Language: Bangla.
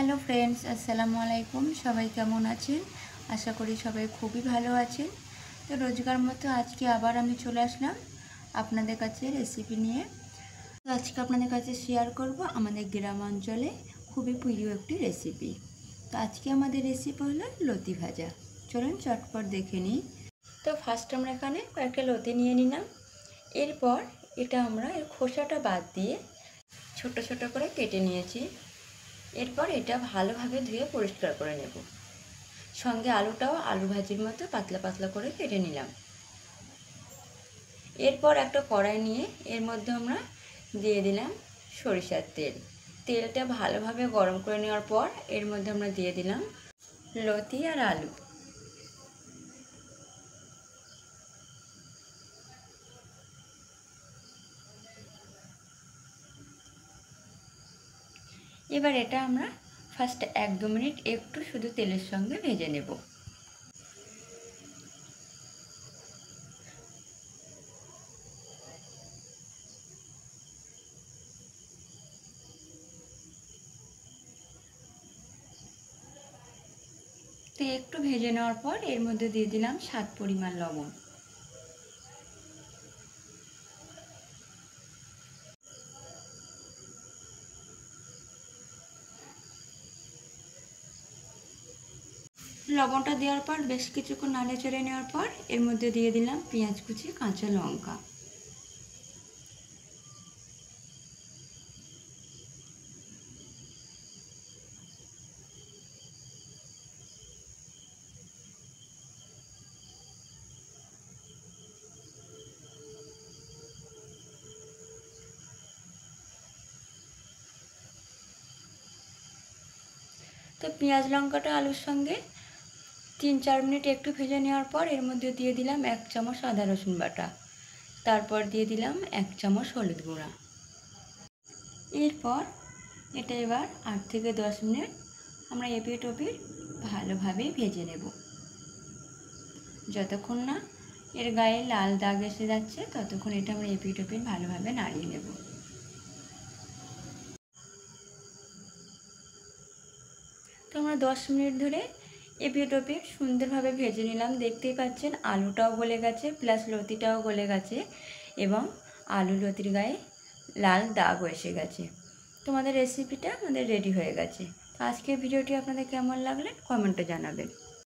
হ্যালো ফ্রেন্ডস, আসসালামু আলাইকুম। সবাই কেমন আছেন? আশা করি সবাই খুবই ভালো আছেন। তো রোজকার মতো আজকে আবার আমি চলে আসলাম আপনাদের কাছে রেসিপি নিয়ে। তো আজকে আপনাদের কাছে শেয়ার করব আমাদের গ্রাম অঞ্চলে খুবই প্রিয় একটি রেসিপি। তো আজকে আমাদের রেসিপি হলো লতি ভাজা। চলুন চটপট দেখে নিই। তো ফার্স্ট আমরা এখানে কয়েকটা লতি নিয়ে নিলাম। এরপর এটা আমরা এর খোসাটা বাদ দিয়ে ছোট ছোট করে কেটে নিয়েছি। এরপর এটা ভালোভাবে ধুয়ে পরিষ্কার করে নেব। সঙ্গে আলুটাও আলু ভাজির মতো পাতলা পাতলা করে কেটে নিলাম। এরপর একটা কড়াই নিয়ে এর মধ্যে আমরা দিয়ে দিলাম সরিষার তেল। তেলটা ভালোভাবে গরম করে নেওয়ার পর এর মধ্যে আমরা দিয়ে দিলাম লতি আর আলু। এবার এটা আমরা ফার্স্ট 1-2 মিনিট একটু শুধু তেলের সঙ্গে ভেজে নেব। তো একটু ভেজে নেওয়ার পর এর মধ্যে দিয়ে দিলাম স্বাদ পরিমাণ লবণ। লবণটা দেওয়ার পর বেশ কিছুক্ষণ নাড়ে চেড়ে নেওয়ার পর এর মধ্যে দিয়ে দিলাম পেঁয়াজ কুচি, কাঁচা লঙ্কা। তো পেঁয়াজ লঙ্কাটা আলুর সঙ্গে 3-4 মিনিট একটু ভেজে নেওয়ার পর এর মধ্যে দিয়ে দিলাম 1 চামচ আদা রসুন বাটা। তারপর দিয়ে দিলাম 1 চামচ হলুদ গুঁড়া। এরপর এটা এবার 8 থেকে 10 মিনিট আমরা এপিট ওপিট ভালোভাবে ভেজে নেব। যতক্ষণ না এর গায়ে লাল দাগ এসে যাচ্ছে ততক্ষণ এটা আমরা এপিট ওপিট ভালোভাবে নাড়িয়ে নেব। তো আমরা 10 মিনিট ধরে এপিট ওপিট সুন্দরভাবে ভেজে নিলাম। দেখতেই পাচ্ছেন আলুটাও গলে গেছে, প্লাস লতিটাও গলে গেছে এবং আলু লতির গায়ে লাল দাগও এসে গেছে। তোমাদের রেসিপিটা আমাদের রেডি হয়ে গেছে। তো আজকের ভিডিওটি আপনাদের কেমন লাগলে কমেন্টে জানাবেন।